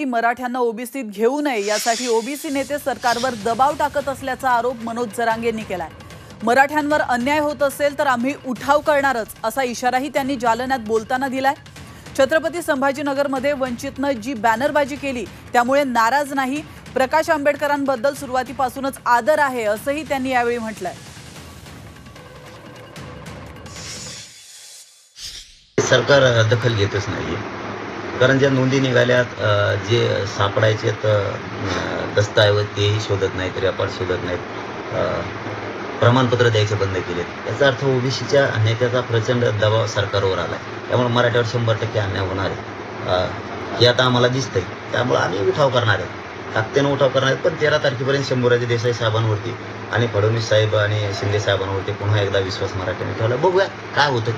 मराठ्यांना ओबीसीत घेऊ नये यासाठी ओबीसी नेते सरकारवर दबाव टाकत असल्याचा आरोप मनोज जरांगेंनी केलाय। मराठ्यांवर अन्याय होत असेल तर आम्ही उठाव करणारच असा इशाराही त्यांनी जालन्यात बोलताना दिलाय। छत्रपती संभाजीनगरमध्ये वंचितनं जी बॅनरबाजी केली त्यामुळे नाराज नाही, प्रकाश आंबेडकरांबद्दल सुरुवातीपासूनच आदर आहे असंही त्यांनी यावेळी म्हटलंय। सरकार दखल घेतच नाहीये, कारण ज्या नोंदी निघाल्यात जे सापडायचे दस्तऐवज तेही शोधत नाहीत, रेकॉर्ड शोधत नाहीत, प्रमाणपत्र द्यायचे बंद केलेत। याचा अर्थ ओबीसीच्या नेत्याचा प्रचंड दबाव सरकारवर आलाय। त्यामुळे मराठ्यावर 100% अन्याय होणार आहे हे आता आम्हाला दिसतंय। त्यामुळे आम्ही उठाव करणार आहे, ताकदीने उठाव करणार आहे। पण 13 तारखेपर्यंत शंभूराजे देसाई साहेबांवरती आणि फडणवीस साहेब आणि शिंदे साहेबांवरती पुन्हा एकदा विश्वास मराठ्यांनी ठेवला। बघूया काय होतं।